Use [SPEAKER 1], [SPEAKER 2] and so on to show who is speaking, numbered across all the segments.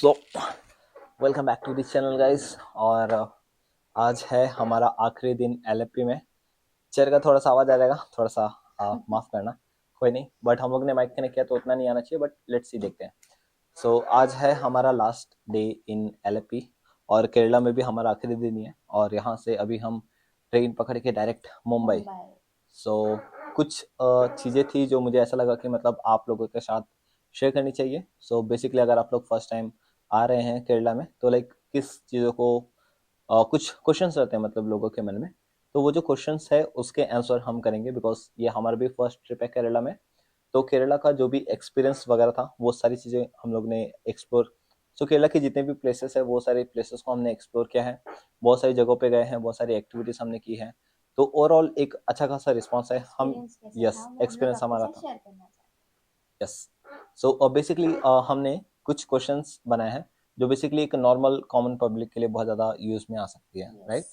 [SPEAKER 1] So welcome back to this channel guys. और आज है हमारा आखिरी दिन एलएपी में। चेयर का थोड़ा सा आवाज़ आ जाएगा, थोड़ा सा माफ़ करना, कोई नहीं। बट हम लोग ने माइक कनेक्ट किया तो उतना नहीं आना चाहिए, बट लेट्स सी, देखते हैं। सो आज है हमारा लास्ट डे इन एलएपी और केरला में भी हमारा आखिरी दिन ही है। और यहाँ से अभी हम ट्रेन पकड़ के डायरेक्ट मुंबई। सो कुछ चीज़ें थी जो मुझे ऐसा लगा कि मतलब आप लोगों के साथ शेयर करनी चाहिए। सो बेसिकली अगर आप लोग फर्स्ट टाइम आ रहे हैं केरला में तो लाइक किस चीज़ों को कुछ क्वेश्चंस रहते हैं मतलब लोगों के मन में। तो वो जो क्वेश्चंस है उसके आंसर हम करेंगे, बिकॉज ये हमारा भी फर्स्ट ट्रिप है केरला में। तो केरला का जो भी एक्सपीरियंस वगैरह था वो सारी चीज़ें हम लोग ने एक्सप्लोर। सो केरला के जितने भी प्लेसेस है वो सारे प्लेसेस को हमने एक्सप्लोर किया है, बहुत सारी जगहों पे गए हैं, बहुत सारी एक्टिविटीज हमने की है। तो ओवरऑल एक अच्छा खासा रिस्पॉन्स है। हम यस एक्सपीरियंस हमारा था। यस। सो बेसिकली हमने कुछ क्वेश्चंस बनाए हैं जो बेसिकली एक नॉर्मल कॉमन पब्लिक के लिए बहुत ज़्यादा यूज में आ सकती है, राइट।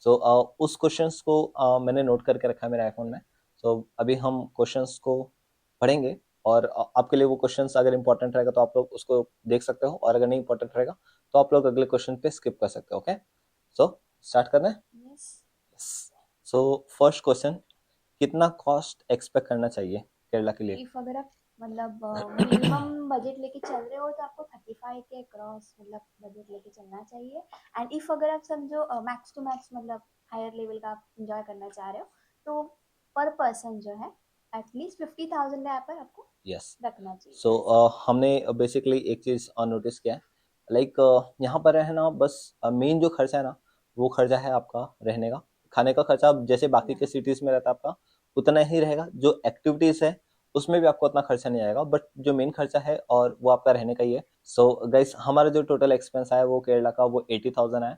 [SPEAKER 1] सो उस क्वेश्चंस को मैंने नोट करके रखा है मेरे आईफोन में। सो अभी हम क्वेश्चंस को पढ़ेंगे और आपके लिए वो क्वेश्चंस अगर इंपॉर्टेंट रहेगा तो आप लोग उसको देख सकते हो, और अगर नहीं इंपॉर्टेंट रहेगा तो आप लोग अगले क्वेश्चन पे स्किप कर सकते हो। ओके, सो स्टार्ट करना है। सो फर्स्ट क्वेश्चन, कितना कॉस्ट एक्सपेक्ट करना चाहिए केरला के लिए?
[SPEAKER 2] इफ अगर आप मतलब मिनिमम बजट लेके चल रहे हो तो आपको 35 के क्रॉस मतलब बजट लेके चलना चाहिए। एंड इफ अगर आप समझो मैक्स टू मैक्स मतलब हायर लेवल का आप इंजॉय करना चाह रहे हो तो पर पर्सन जो है एटलीस्ट 50,000 का यहाँ पर आपको
[SPEAKER 1] यस।
[SPEAKER 2] रखना चाहिए।
[SPEAKER 1] सो हमने बेसिकली एक चीज़ नोटिस किया है, लाइक यहाँ पर है ना, बस मेन जो खर्चा है ना वो खर्चा है आपका रहने का, खाने का खर्चा जैसे बाकी के सिटीज़ में रहता है आपका उतना ही रहेगा। जो एक्टिविटीज़ है उसमें भी आपको उतना खर्चा नहीं आएगा, बट जो मेन खर्चा है और वो आपका रहने का ही है। सो गाइस हमारा जो टोटल एक्सपेंस आया वो केरला का वो 80,000 आया।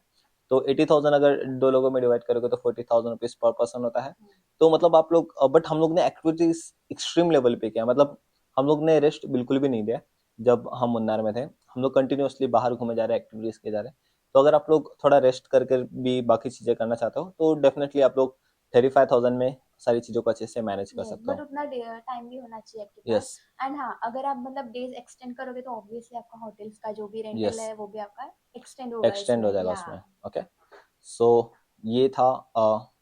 [SPEAKER 1] तो 80,000 अगर दो लोगों में डिवाइड करोगे तो 40,000 रुपीज़ पर पर्सन होता है। तो मतलब आप लोग बट हम लोग ने एक्टिविटीज एक्सट्रीम लेवल पे किया, मतलब हम लोग ने रेस्ट बिल्कुल भी नहीं दिया। जब हम मुन्नार में थे हम लोग कंटिन्यूअसली बाहर घूमे जा रहे हैं, एक्टिविटीज किए जा रहे हैं। तो अगर आप लोग थोड़ा रेस्ट करके भी बाकी चीजें करना चाहते हो तो डेफिनेटली आप लोग 35,000 में सारी चीजों को अच्छे से मैनेज कर सकते
[SPEAKER 2] बट
[SPEAKER 1] हो।
[SPEAKER 2] उतना टाइम भी होना चाहिए आपके
[SPEAKER 1] यस।
[SPEAKER 2] पास। एंड हाँ, अगर आप मतलब डेज एक्सटेंड करोगे तो ऑब्वियसली आपका होटल्स का जो भी रेंटल
[SPEAKER 1] यस,
[SPEAKER 2] है वो भी आपका एक्सटेंड होगा
[SPEAKER 1] एक्सटेंड हो
[SPEAKER 2] इसमें
[SPEAKER 1] जाएगा
[SPEAKER 2] या
[SPEAKER 1] उसमें। ओके, सो ये था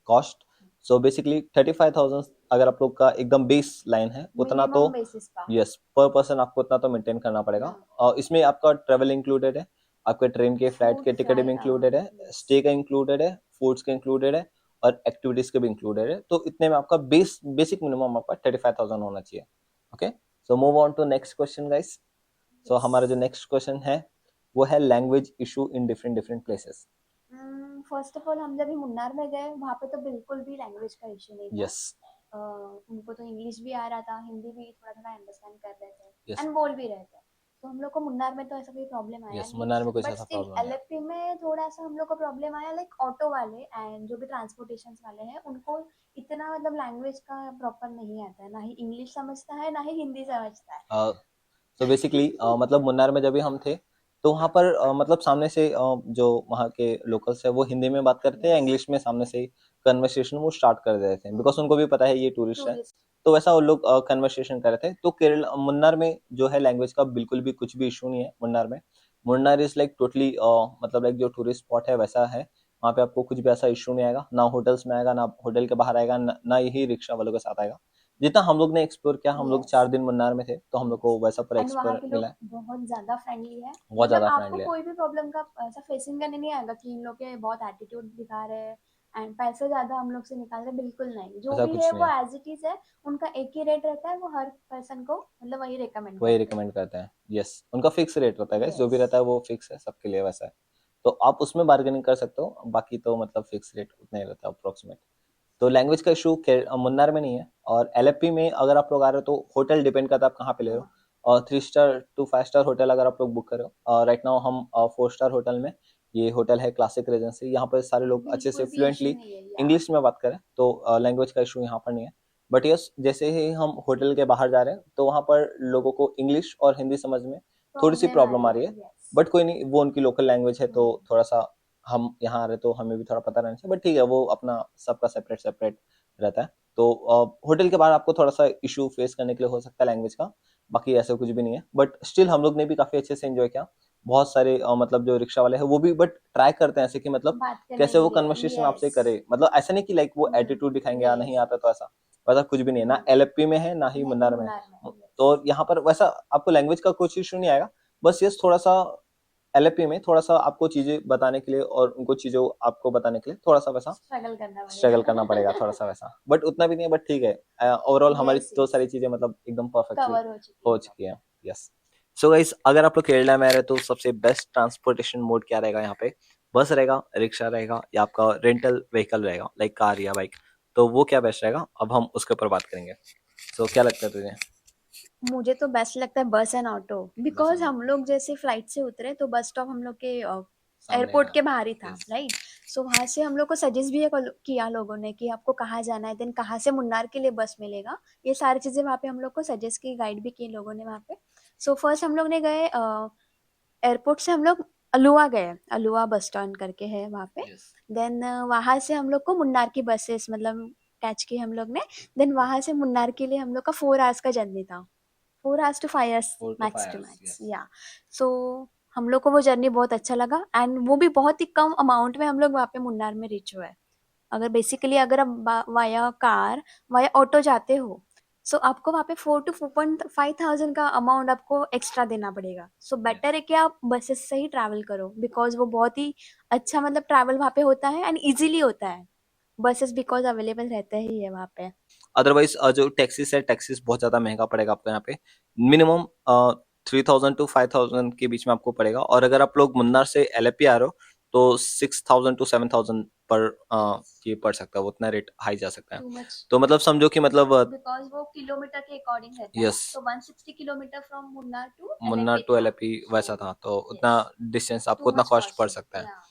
[SPEAKER 1] कॉस्ट। सो बेसिकली 35,000 अगर आप लोग का एकदम बेस लाइन है उतना तो
[SPEAKER 2] मिनिमम बेसिस का।
[SPEAKER 1] यस पर पर्सन आपको उतना तो मेंटेन करना पड़ेगा। इसमें आपका ट्रेवल इंक्लूडेड है, आपके ट्रेन के फ्लाइट के
[SPEAKER 2] फूड्स
[SPEAKER 1] टिकट भी
[SPEAKER 2] रहेगा।
[SPEAKER 1] इंक्लूडेड है, स्टे का इंक्लूडेड है, फूड्स का इंक्लूडेड है, और एक्टिविटीज के भी इंक्लूडेड है। तो इतने में आपका बेसिक मिनिमम आपका 35,000 होना चाहिए। Okay, so move on to next question guys. So हमारा जो नेक्स्ट क्वेश्चन है वो है language issue in different different places.
[SPEAKER 2] First of all हम जब भी मुन्नार में गए वहाँ पे तो बिल्कुल भी लैंग्वेज का इशू नहीं था।
[SPEAKER 1] यस।
[SPEAKER 2] उनको तो इंग्लिश भी आ रहा था, हिंदी भी थोड़ा थोड़ा अंडरस्टैंड कर रहे थे
[SPEAKER 1] यस।
[SPEAKER 2] एंड बोल भी रहे थे। तो हम लोग को मुन्नार में तो ऐसा कोई प्रॉब्लम आया
[SPEAKER 1] यस,
[SPEAKER 2] नहीं।
[SPEAKER 1] मन्नार में कुछ
[SPEAKER 2] बट
[SPEAKER 1] ऐसा
[SPEAKER 2] स्टिल
[SPEAKER 1] प्रॉब्लम नहीं है।
[SPEAKER 2] एलएफपी में थोड़ा सा हम लोग को प्रॉब्लम आया, लाइक ऑटो वाले एंड जो भी ट्रांसपोर्टेशन वाले हैं उनको इतना मतलब लैंग्वेज का प्रॉपर नहीं आता है, ना ही इंग्लिश समझता है ना ही हिंदी समझता है।
[SPEAKER 1] सो बेसिकली मतलब मुन्नार में जब भी हम थे तो वहाँ पर मतलब सामने से जो वहाँ के लोकल्स है वो हिंदी में बात करते हैं या
[SPEAKER 2] यस।
[SPEAKER 1] इंग्लिश में सामने से कन्वर्सेशन वो स्टार्ट कर देते हैं, बिकॉज उनको भी पता है ये टूरिस्ट है।
[SPEAKER 2] टूरिस्ट।
[SPEAKER 1] तो वैसा वो लोग कन्वर्सेशन कर रहे थे। तो केरल मुन्नार में जो है लैंग्वेज का बिल्कुल भी कुछ भी इशू नहीं है मुन्नार में। मुन्नार इज लाइक टोटली मतलब लाइक जो टूरिस्ट स्पॉट है वैसा है। वहाँ पे आपको कुछ भी ऐसा इशू नहीं आएगा, ना होटल्स में आएगा, ना होटल के बाहर आएगा, ना यही रिक्शा वालों के साथ आएगा। जितना हम लोग ने एक्सप्लोर किया, हम लोग
[SPEAKER 2] यस।
[SPEAKER 1] 4 दिन मुन्नार में थे तो हम लोग को वैसा पूरा
[SPEAKER 2] एंड वहाँ
[SPEAKER 1] एक्सप्लोर
[SPEAKER 2] के
[SPEAKER 1] मिला
[SPEAKER 2] लोग
[SPEAKER 1] है।
[SPEAKER 2] बहुत ज्यादा फ्रेंडली है।
[SPEAKER 1] बहुत
[SPEAKER 2] मतलब
[SPEAKER 1] ज़्यादा
[SPEAKER 2] आपको
[SPEAKER 1] फ्रेंडली है।
[SPEAKER 2] कोई भी प्रॉब्लम का ऐसा फेसिंग करने नहीं आएगा कि इन लोग के बहुत एटीट्यूड दिखा रहे हैं एंड पैसे ज्यादा हम लोग से निकाल रहे हैं, बिल्कुल नहीं। जो
[SPEAKER 1] ऐसा
[SPEAKER 2] भी
[SPEAKER 1] कुछ
[SPEAKER 2] है
[SPEAKER 1] नहीं
[SPEAKER 2] वो
[SPEAKER 1] है,
[SPEAKER 2] एज इट इज है। उनका एक ही रेट रहता है, वो हर पर्सन को मतलब वही रिकमेंड
[SPEAKER 1] वही
[SPEAKER 2] करते हैं।
[SPEAKER 1] रिकमेंड करते हैं। यस, उनका फिक्स रेट रहता है गाइस, जो भी
[SPEAKER 2] यस।
[SPEAKER 1] रहता है वो फिक्स है सबके लिए वैसा है। तो आप उसमें बार्गेनिंग कर सकते हो, बाकी तो मतलब फिक्स रेट उतना ही रहता है अप्रोक्सीमेट। तो लैंग्वेज का इशू मुन्नार में नहीं है। और एलएपी में अगर आप लोग आ रहे हो तो होटल डिपेंड करता है आप कहाँ पे ले रहे हो।
[SPEAKER 2] हाँ।
[SPEAKER 1] और 3 स्टार टू 5 स्टार होटल अगर आप लोग बुक करो, राइट नाउ हम 4 स्टार होटल में, ये होटल है क्लासिक रेजेंसी, यहाँ पर सारे लोग अच्छे से
[SPEAKER 2] बिल्कुल भी इशू
[SPEAKER 1] फ्लुएंटली
[SPEAKER 2] नहीं है या।
[SPEAKER 1] इंग्लिश में बात करें तो लैंग्वेज का इशू यहाँ पर नहीं है। बट यस, जैसे ही हम होटल के बाहर जा रहे हैं तो वहाँ पर लोगों को इंग्लिश और हिंदी समझ में थोड़ी सी
[SPEAKER 2] प्रॉब्लम आ
[SPEAKER 1] प्रॉब्लम
[SPEAKER 2] रही
[SPEAKER 1] आ
[SPEAKER 2] है।
[SPEAKER 1] रही है।
[SPEAKER 2] यस।
[SPEAKER 1] बट कोई नहीं, वो उनकी लोकल लैंग्वेज है तो थोड़ा सा हम यहाँ आ रहे तो हमें भी थोड़ा पता रहना चाहिए, बट ठीक है वो अपना सबका सेपरेट सेपरेट रहता है। तो होटल के बाहर आपको थोड़ा सा इशू फेस करने के लिए हो सकता है लैंग्वेज का, बाकी ऐसा कुछ भी नहीं है। बट स्टिल हम लोग ने भी काफ़ी अच्छे से एंजॉय किया। बहुत सारे मतलब जो रिक्शा वाले हैं वो भी बट ट्राई करते हैं ऐसे कि मतलब
[SPEAKER 2] बात करने
[SPEAKER 1] कैसे
[SPEAKER 2] के
[SPEAKER 1] वो
[SPEAKER 2] लिए,
[SPEAKER 1] कन्वर्सेशन आपसे
[SPEAKER 2] यस।
[SPEAKER 1] करे, मतलब ऐसा नहीं कि लाइक वो एटीट्यूड दिखाएंगे या नहीं
[SPEAKER 2] यस,
[SPEAKER 1] आता तो ऐसा वैसा कुछ भी नहीं है, ना एलएफपी में है ना ही
[SPEAKER 2] नहीं
[SPEAKER 1] मुन्नार में है।
[SPEAKER 2] मुन्नार में,
[SPEAKER 1] तो
[SPEAKER 2] यस।
[SPEAKER 1] यहाँ पर वैसा आपको लैंग्वेज का कुछ इशू नहीं आएगा, बस ये थोड़ा सा एलएपी में थोड़ा सा आपको चीजें बताने के लिए और उनको चीजों आपको बताने के लिए थोड़ा सा वैसा
[SPEAKER 2] स्ट्रगल करना
[SPEAKER 1] स्ट्रगल करना
[SPEAKER 2] पड़ेगा।
[SPEAKER 1] पड़ेगा, थोड़ा सा वैसा, बट उतना भी नहीं है, बट ठीक है। ओवरऑल हमारी
[SPEAKER 2] यस,
[SPEAKER 1] तो
[SPEAKER 2] यस,
[SPEAKER 1] सारी चीजें मतलब एकदम परफेक्टली
[SPEAKER 2] कवर हो चुकी है
[SPEAKER 1] हो चुकी है। यस। सो गाइस, अगर आप लोग केरला में आ रहे हैं तो सबसे बेस्ट ट्रांसपोर्टेशन मोड क्या रहेगा यहाँ पे? बस रहेगा, रिक्शा रहेगा, या आपका रेंटल व्हीकल रहेगा लाइक कार या बाइक। तो वो क्या बेस्ट रहेगा, अब हम उसके ऊपर बात करेंगे। सो क्या लगता है तुझे?
[SPEAKER 2] मुझे तो बेस्ट लगता है बस एंड ऑटो,
[SPEAKER 1] बस
[SPEAKER 2] बिकॉज
[SPEAKER 1] एंड
[SPEAKER 2] हम लोग जैसे फ्लाइट से उतरे तो बस स्टॉप हम लोग के
[SPEAKER 1] सामने
[SPEAKER 2] एयरपोर्ट
[SPEAKER 1] था।
[SPEAKER 2] के बाहर ही था,
[SPEAKER 1] यस।
[SPEAKER 2] राइट। सो वहां से हम लोग को सजेस्ट भी किया लोगों ने कि आपको कहाँ जाना है, देन कहाँ से मुन्नार के लिए बस मिलेगा। ये सारी चीजें वहाँ पे हम लोग को सजेस्ट की, गाइड भी किए लोगों ने वहाँ पे। सो फर्स्ट हम लोग ने गए एयरपोर्ट से हम लोग अलुआ गए, अलुआ बस स्टैंड करके है वहाँ पे।
[SPEAKER 1] यस।
[SPEAKER 2] देन वहां से हम लोग को मुन्नार की बसेस मतलब कैच की हम लोग ने। देन वहां से मुन्नार के लिए हम लोग का 4 आवर्स का जर्नी था, 4 hours to 5 hours,
[SPEAKER 1] 4 to 5
[SPEAKER 2] max two
[SPEAKER 1] hours,
[SPEAKER 2] max,
[SPEAKER 1] yes.
[SPEAKER 2] Yeah. So हम लोग को वो जर्नी बहुत अच्छा लगा, एंड वो भी बहुत ही कम अमाउंट में हम लोग वहाँ पे मुन्नार में रीच हुए। अगर बेसिकली अगर आप वाया कार, वाया ऑटो जाते हो, सो आपको वहाँ पे 4 to 4.5 thousand का अमाउंट आपको एक्स्ट्रा देना पड़ेगा। सो बेटर है कि आप बसेस से ही ट्रैवल करो, बिकॉज वो बहुत ही अच्छा मतलब ट्रैवल वहाँ पे होता है एंड इजीली होता है। बसेस बिकॉज अवेलेबल रहते ही है वहाँ पे।
[SPEAKER 1] अदरवाइज जो टैक्सीज है, टैक्सीज बहुत ज़्यादा महंगा पड़ेगा आपको यहाँ पे। मिनिमम 3,000 to 5,000 के बीच में आपको पड़ेगा, और अगर आप लोग मुन्नार से एलेपी आ रहे हो तो 6,000 to 7,000 पर ये पड़ सकता है, वो उतना रेट हाई जा सकता है।
[SPEAKER 2] टू मच,
[SPEAKER 1] तो मतलब समझो कि मतलब
[SPEAKER 2] बिकॉज वो किलोमीटर के अकॉर्डिंग रहता है ना,
[SPEAKER 1] यस,
[SPEAKER 2] तो 160 kilometre from Munnar to
[SPEAKER 1] Munnar
[SPEAKER 2] Alleppey
[SPEAKER 1] to
[SPEAKER 2] था।
[SPEAKER 1] एलेपी
[SPEAKER 2] सो
[SPEAKER 1] वैसा था, तो उतना
[SPEAKER 2] यस,
[SPEAKER 1] डिस्टेंस
[SPEAKER 2] टू
[SPEAKER 1] आपको उतना
[SPEAKER 2] मच
[SPEAKER 1] कॉस्ट पड़
[SPEAKER 2] कॉस्टली,
[SPEAKER 1] सकता है।
[SPEAKER 2] या।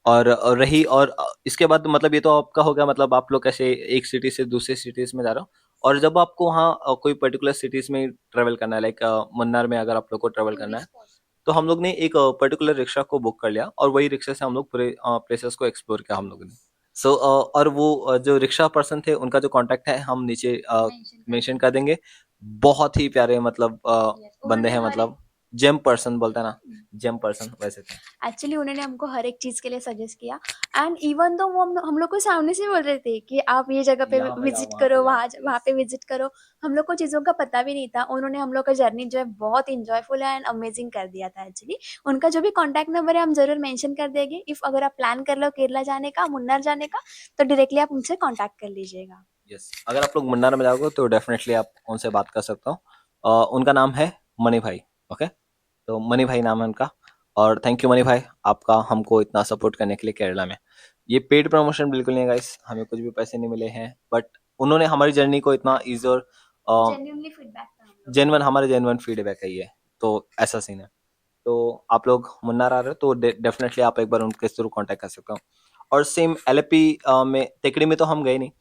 [SPEAKER 1] और रही और इसके बाद मतलब ये तो आपका हो गया, मतलब आप लोग कैसे एक सिटी से दूसरे सिटीज में जा रहे हो। और जब आपको वहाँ कोई पर्टिकुलर सिटीज में ट्रेवल करना है, लाइक मुन्नार में अगर आप लोग को ट्रेवल करना है,
[SPEAKER 2] टूरिस्ट स्पॉट,
[SPEAKER 1] तो हम लोग ने एक पर्टिकुलर रिक्शा को बुक कर लिया और वही रिक्शा से हम लोग पूरे प्लेसेस को एक्सप्लोर किया हम लोगों ने। सो और वो जो रिक्शा पर्सन थे उनका जो कांटेक्ट है हम नीचे
[SPEAKER 2] मेंशन कर
[SPEAKER 1] मेंशन कर
[SPEAKER 2] देंगे।
[SPEAKER 1] देंगे। बहुत ही प्यारे मतलब
[SPEAKER 2] यस,
[SPEAKER 1] बंदे
[SPEAKER 2] उन्होंने
[SPEAKER 1] हैं,
[SPEAKER 2] हर एक,
[SPEAKER 1] मतलब जेम पर्सन बोलते हैं ना, जेम पर्सन वैसे थे।
[SPEAKER 2] एक्चुअली उन्होंने हमको हर एक चीज के लिए सजेस्ट किया। एंड इवन दो वो हम लोग को सामने से बोल रहे थे कि आप ये जगह पे
[SPEAKER 1] यहाँ पे जाओ,
[SPEAKER 2] विजिट
[SPEAKER 1] वहाँ पे
[SPEAKER 2] करो,
[SPEAKER 1] जाओ,
[SPEAKER 2] वहाँ
[SPEAKER 1] यस।
[SPEAKER 2] पे विजिट करो। हम लोग को चीजों का पता भी नहीं था, उन्होंने हम लोग का जर्नी जो है बहुत इंजॉयफुल एंड अमेजिंग कर दिया था एक्चुअली। उनका जो भी कॉन्टैक्ट नंबर है हम जरूर मेंशन कर देंगे, इफ अगर आप प्लान कर लो केरला जाने का, मुन्नार जाने का, तो डायरेक्टली आप उनसे कॉन्टैक्ट कर लीजिएगा।
[SPEAKER 1] यस, अगर आप लोग मुन्नार में जाओगे तो डेफिनेटली आप उनसे बात कर सकते हो। उनका नाम है मनी भाई। ओके, तो मनी भाई नाम है उनका। और थैंक यू मनी भाई, आपका हमको इतना सपोर्ट करने के लिए केरला में। ये पेड प्रमोशन बिल्कुल नहीं है गाइस, हमें कुछ भी पैसे नहीं मिले हैं, बट उन्होंने हमारी जर्नी को इतना ईजी और
[SPEAKER 2] जेन्युइनली फीडबैक था हम लोग का।
[SPEAKER 1] जेनवन, हमारे जेनवन फीडबैक है ये। तो ऐसा सीन है। तो आप लोग मुन्नार आ रहे हो तो डेफिनेटली आप एक बार उनके थ्रू कांटेक्ट कर सकते हो। और सेम एलपी में टेकड़ी में तो हम गए नहीं,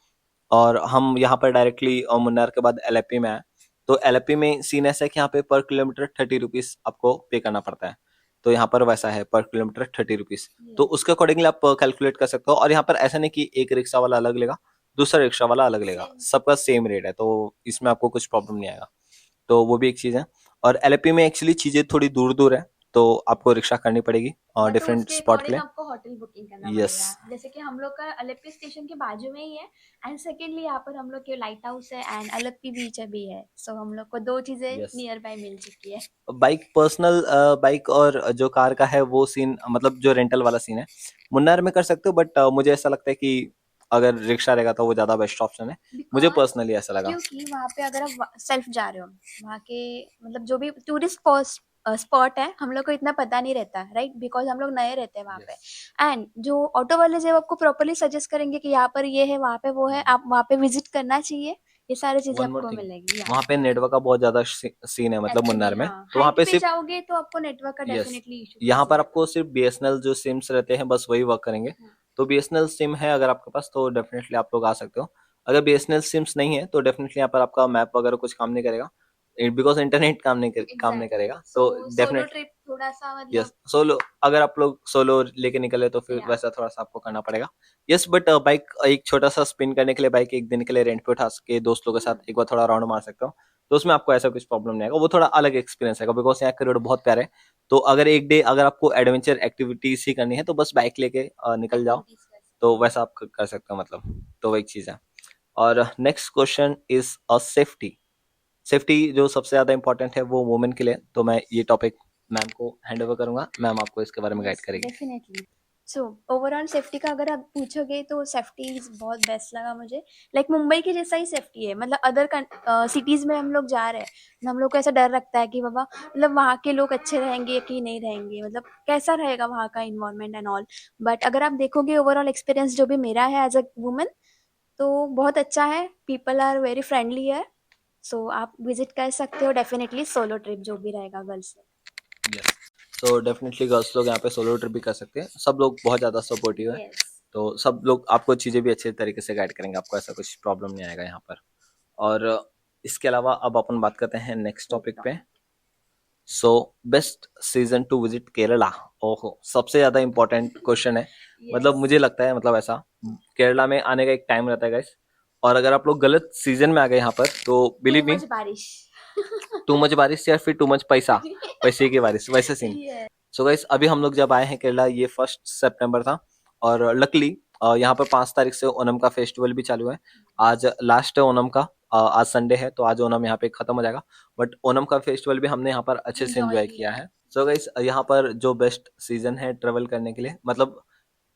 [SPEAKER 1] और हम यहाँ पर डायरेक्टली मुन्नार के बाद एलएपी में आए। तो एलएपी में सीन ऐसा है कि यहाँ पे पर किलोमीटर 30 रुपीज आपको पे करना पड़ता है। तो यहाँ पर वैसा है, पर किलोमीटर 30 रुपीज। तो
[SPEAKER 2] यस,
[SPEAKER 1] उसके अकॉर्डिंगली आप कैलकुलेट कर सकते हो। और यहाँ पर ऐसा नहीं कि एक रिक्शा वाला अलग लेगा, दूसरा रिक्शा वाला अलग लेगा,
[SPEAKER 2] सेम।
[SPEAKER 1] सबका सेम रेट है, तो इसमें आपको कुछ प्रॉब्लम नहीं आएगा। तो वो भी एक चीज़ है। और एलएपी में एक्चुअली चीज़ें थोड़ी दूर दूर है, तो आपको रिक्शा करनी पड़ेगी
[SPEAKER 2] या तो
[SPEAKER 1] डिफरेंट
[SPEAKER 2] उसके
[SPEAKER 1] स्पॉट के
[SPEAKER 2] अकॉर्डिंग
[SPEAKER 1] लिए।
[SPEAKER 2] आपको होटल बुकिंग करना
[SPEAKER 1] यस।
[SPEAKER 2] पड़ेगा, जैसे कि हम लोग का अलेप्पी स्टेशन के बाजू में ही है। एंड सेकेंडली यहाँ पर हम लोग के लाइट हाउस है एंड अलेप्पी बीच भी है। सो हम लोग को दो चीजें
[SPEAKER 1] यस।
[SPEAKER 2] नियर बाय मिल चुकी है।
[SPEAKER 1] बाइक पर्सनल बाइक और जो कार का है वो सीन, मतलब जो रेंटल वाला सीन है मुन्नार में कर सकते हो, बट मुझे ऐसा लगता है कि अगर रिक्शा रहेगा तो वो ज़्यादा बेस्ट ऑप्शन है। मुझे
[SPEAKER 2] बिकॉज
[SPEAKER 1] पर्सनली ऐसा लगा।
[SPEAKER 2] क्योंकि वहाँ पे अगर आप सेल्फ जा रहे हो, वहाँ के मतलब जो भी टूरिस्ट स्पॉट है हम लोग को इतना पता नहीं रहता, राइट, बिकॉज हम लोग नए रहते हैं वहाँ पे।
[SPEAKER 1] यस।
[SPEAKER 2] एंड जो ऑटो वाले जब आपको प्रॉपरली सजेस्ट करेंगे कि यहाँ पर ये है, वहाँ पे वो है, आप वहाँ पे विजिट करना चाहिए, ये सारी चीजें
[SPEAKER 1] वन मोर
[SPEAKER 2] आपको
[SPEAKER 1] थिंग,
[SPEAKER 2] मिलेगी, या।
[SPEAKER 1] वहाँ पे नेटवर्क का बहुत ज़्यादा सीन है, मतलब
[SPEAKER 2] एक्चुअली
[SPEAKER 1] मुन्नार में,
[SPEAKER 2] हाँ,
[SPEAKER 1] तो वहाँ
[SPEAKER 2] हाइट
[SPEAKER 1] पे
[SPEAKER 2] पे
[SPEAKER 1] सिर्फ
[SPEAKER 2] जाओगे तो आपको नेटवर्क का
[SPEAKER 1] यस,
[SPEAKER 2] डेफिनेटली इशू
[SPEAKER 1] यहाँ
[SPEAKER 2] फेस
[SPEAKER 1] पर
[SPEAKER 2] होगा।
[SPEAKER 1] आपको सिर्फ बीएसएनएल जो सिम्स रहते हैं बस वही वर्क करेंगे।
[SPEAKER 2] हाँ,
[SPEAKER 1] तो बीएसएनएल सिम है अगर आपके पास तो डेफिनेटली आप लोग आ सकते हो। अगर बीएसएनएल सिम्स नहीं है तो डेफिनेटली यहाँ पर आपका मैप वगैरह कुछ काम नहीं करेगा, बिकॉज इंटरनेट काम नहीं
[SPEAKER 2] एग्जैक्टली।
[SPEAKER 1] करेगा,
[SPEAKER 2] सो
[SPEAKER 1] तो
[SPEAKER 2] सोलो
[SPEAKER 1] डेफिनेट
[SPEAKER 2] ट्रिप थोड़ा सा
[SPEAKER 1] यस।
[SPEAKER 2] मतलब,
[SPEAKER 1] सोलो, अगर आप लोग सोलो लेके निकले तो फिर
[SPEAKER 2] या।
[SPEAKER 1] वैसा थोड़ा सा आपको करना पड़ेगा। यस, बट बाइक एक छोटा सा स्पिन करने के लिए बाइक एक दिन के लिए रेंट पे उठा के दोस्त लोगों के साथ एक बार थोड़ा राउंड मार सकते हो। तो उसमें आपको ऐसा कुछ प्रॉब्लम नहीं आएगा, वो थोड़ा अलग एक्सपीरियंस आएगा बिकॉज यहाँ के रोड बहुत प्यारे है। तो अगर एक डे अगर आपको एडवेंचर एक्टिविटीज ही करनी है तो बस बाइक लेके निकल जाओ,
[SPEAKER 2] एक्टिविटीज कर
[SPEAKER 1] तो
[SPEAKER 2] सकते हैं।
[SPEAKER 1] वैसा आप कर सकते हो मतलब। तो वो एक चीज़ है। और next question is a safety. Safety जो सबसे ज़्यादा इंपॉर्टेंट है वो वुमेन के लिए, तो मैं ये टॉपिक मैम को हैंड ओवर करूंगा, मैम आपको इसके बारे में गाइड
[SPEAKER 2] यस
[SPEAKER 1] करेगी।
[SPEAKER 2] डेफिनेटली। सो ओवरऑल सेफ्टी का अगर आप पूछोगे तो सेफ्टी बहुत बेस्ट लगा मुझे। लाइक मुंबई के जैसा ही सेफ्टी है, मतलब अदर सिटीज में हम लोग जा रहे हैं तो हम लोग को ऐसा डर लगता है कि बाबा मतलब वहाँ के लोग अच्छे रहेंगे कि नहीं रहेंगे, मतलब कैसा रहेगा वहाँ का इन्वायरमेंट एंड ऑल। बट अगर आप देखोगे ओवरऑल एक्सपीरियंस जो भी मेरा है एज अ वुमन, तो बहुत अच्छा है। पीपल आर वेरी फ्रेंडली है। सो आप विजिट कर सकते हो डेफिनेटली, सोलो ट्रिप जो भी रहेगा गर्ल्स में।
[SPEAKER 1] यस, तो डेफिनेटली गर्ल्स लोग यहाँ पे सोलो ट्रिप भी कर सकते हैं, सब लोग बहुत ज़्यादा सपोर्टिव है।
[SPEAKER 2] यस।
[SPEAKER 1] तो सब लोग आपको चीज़ें भी अच्छे तरीके से गाइड करेंगे, आपको ऐसा कुछ प्रॉब्लम नहीं आएगा यहाँ पर। और इसके अलावा अब अपन बात करते हैं नेक्स्ट टॉपिक पे। So best season two visit Kerala. ओहो, सबसे ज़्यादा इम्पोर्टेंट क्वेश्चन है। मतलब
[SPEAKER 2] यस।
[SPEAKER 1] मुझे लगता है मतलब ऐसा, केरला में आने का एक टाइम रहता है गाइस, और अगर आप लोग गलत सीजन में आ गए यहाँ पर तो
[SPEAKER 2] टू
[SPEAKER 1] बिलीव मी,
[SPEAKER 2] मच बारिश।
[SPEAKER 1] टू मच बारिश या फिर टू मच पैसा, पैसे की बारिश, वैसे सीन।
[SPEAKER 2] ये
[SPEAKER 1] सो गाइस अभी हम लोग जब आए हैं केरला, ये 1 सितंबर था, और लकली यहाँ पर 5 तारीख से ओनम का फेस्टिवल भी चालू है। आज लास्ट है ओनम का, आज संडे है तो आज ओनम यहाँ पे खत्म हो जाएगा, बट ओनम का फेस्टिवल भी हमने यहाँ पर अच्छे से
[SPEAKER 2] एंजॉय
[SPEAKER 1] एंजॉय किया
[SPEAKER 2] किया
[SPEAKER 1] है। सो गाइस यहाँ पर जो बेस्ट सीजन है ट्रेवल करने के लिए, मतलब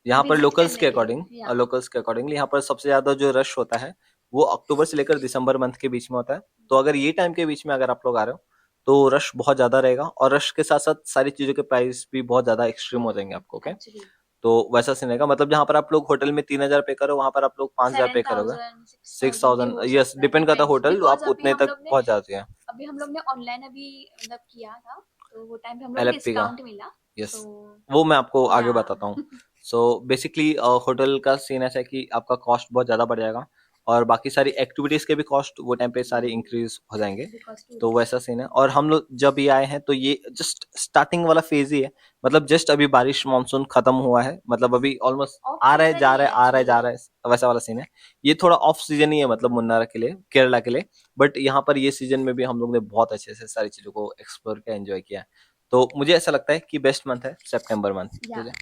[SPEAKER 1] यहाँ पर
[SPEAKER 2] विजिट करने के लिए या
[SPEAKER 1] लोकल्स के अकॉर्डिंगली यहाँ पर सबसे ज्यादा जो रश होता है वो अक्टूबर से लेकर दिसंबर मंथ के बीच में होता है। तो अगर ये टाइम के बीच में अगर आप लोग आ रहे हो तो रश बहुत ज्यादा रहेगा, और रश के साथ साथ सारी चीजों के प्राइस भी बहुत ज्यादा एक्सट्रीम हो जाएंगे आपको। ओके,
[SPEAKER 2] एक्चुअली
[SPEAKER 1] तो वैसा सीन रहेगा, मतलब जहाँ पर आप लोग होटल में 3,000 पे करो वहां पर आप लोग 5,000 पे करोगे।
[SPEAKER 2] 7,000
[SPEAKER 1] सिक्स
[SPEAKER 2] 6,000 भी
[SPEAKER 1] थाउजेंड
[SPEAKER 2] हो
[SPEAKER 1] यस,
[SPEAKER 2] सकता है,
[SPEAKER 1] डिपेंड करता है
[SPEAKER 2] डिपेंड्स
[SPEAKER 1] होटल,
[SPEAKER 2] बिकॉज
[SPEAKER 1] आप उतने तक पहुंच जाते हैं।
[SPEAKER 2] अभी हम लोग ने ऑनलाइन अभी मतलब किया था, तो वो टाइम पे हम लोग को
[SPEAKER 1] एलएफपी का,
[SPEAKER 2] डिस्काउंट मिला।
[SPEAKER 1] यस,
[SPEAKER 2] सो
[SPEAKER 1] वो मैं आपको
[SPEAKER 2] या
[SPEAKER 1] आगे बताता हूँ। सो बेसिकली होटल का सीन ऐसा है कि आपका कॉस्ट बहुत ज़्यादा बढ़ जाएगा, और बाकी सारी एक्टिविटीज़ के भी कॉस्ट वो टाइम पे सारे इंक्रीज हो जाएंगे।
[SPEAKER 2] बिकॉज
[SPEAKER 1] तो
[SPEAKER 2] टूरिस्ट।
[SPEAKER 1] वैसा सीन है, और हम लोग जब ये आए हैं तो ये जस्ट स्टार्टिंग वाला फेज ही है, मतलब जस्ट अभी बारिश मानसून खत्म हुआ है, मतलब अभी ऑलमोस्ट
[SPEAKER 2] ऑफ
[SPEAKER 1] आ रहा है
[SPEAKER 2] सीजन
[SPEAKER 1] जा
[SPEAKER 2] ही
[SPEAKER 1] रहा
[SPEAKER 2] है
[SPEAKER 1] है आ रहा है जा
[SPEAKER 2] एक्चुअली।
[SPEAKER 1] रहा है, वैसा वाला सीन है। ये थोड़ा ऑफ सीजन ही है मतलब मुन्नार के लिए, केरला के लिए। बट यहाँ पर ये सीजन में भी हम लोग ने बहुत अच्छे से सारी चीज़ों को एक्सप्लोर किया, एंजॉय किया। तो मुझे ऐसा लगता है कि बेस्ट मंथ है सितंबर मंथ
[SPEAKER 2] या
[SPEAKER 1] तुझे।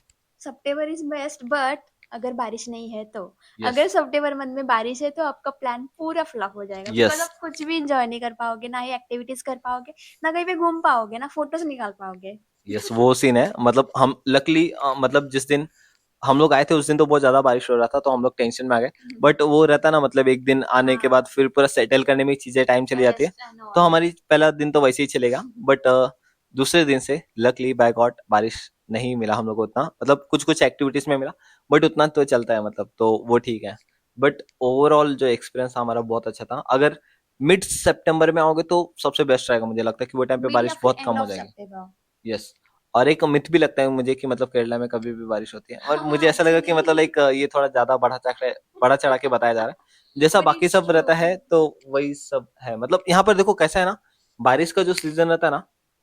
[SPEAKER 2] सितंबर इज बेस्ट, बट अगर बारिश नहीं है तो,
[SPEAKER 1] यस,
[SPEAKER 2] अगर सितंबर मंथ में बारिश है तो आपका प्लान पूरा फ्लॉप हो जाएगा, बिकॉज
[SPEAKER 1] यस,
[SPEAKER 2] आप कुछ भी इंजॉय नहीं कर पाओगे, ना ही एक्टिविटीज कर पाओगे, ना कहीं पे घूम पाओगे, ना फोटोज निकाल पाओगे।
[SPEAKER 1] यस, वो सीन है। मतलब हम लकली मतलब जिस दिन हम लोग आए थे उस दिन तो बहुत ज्यादा बारिश हो रहा था तो हम लोग टेंशन में आ गए। बट वो रहता ना, मतलब एक दिन आने के बाद
[SPEAKER 2] हाँ,
[SPEAKER 1] फिर पूरा सेटल करने में चीजें टाइम चली जाती है।
[SPEAKER 2] एडजस्ट एंड
[SPEAKER 1] तो
[SPEAKER 2] ऑल।
[SPEAKER 1] हमारी पहला दिन तो वैसे ही चलेगा, बट दूसरे दिन से लकली बाय गॉड बारिश नहीं मिला हम लोग को उतना, मतलब कुछ कुछ एक्टिविटीज में मिला, बट उतना तो चलता है मतलब, तो वो ठीक है। बट ओवरऑल जो एक्सपीरियंस था हमारा बहुत अच्छा था। अगर मिड सितंबर में आओगे तो सबसे बेस्ट रहेगा, मुझे लगता है कि वो टाइम पे
[SPEAKER 2] मिड या
[SPEAKER 1] बारिश
[SPEAKER 2] फिर
[SPEAKER 1] बहुत कम
[SPEAKER 2] एंड
[SPEAKER 1] हो
[SPEAKER 2] ऑफ
[SPEAKER 1] जाएगी।
[SPEAKER 2] सितंबर।
[SPEAKER 1] यस, और एक मिथ भी लगता है मुझे कि मतलब केरला में कभी भी बारिश होती है, और मुझे
[SPEAKER 2] हाँ
[SPEAKER 1] ऐसा लगा कि मतलब
[SPEAKER 2] एक्चुअली।
[SPEAKER 1] लाइक ये थोड़ा ज्यादा बढ़ा चढ़ा के बताया जा रहा है, जैसा
[SPEAKER 2] बट
[SPEAKER 1] बाकी
[SPEAKER 2] इट्स
[SPEAKER 1] सब
[SPEAKER 2] ट्रू।
[SPEAKER 1] रहता है तो वही सब है। मतलब यहाँ पर देखो कैसा है ना, बारिश का जो सीजन रहता है ना,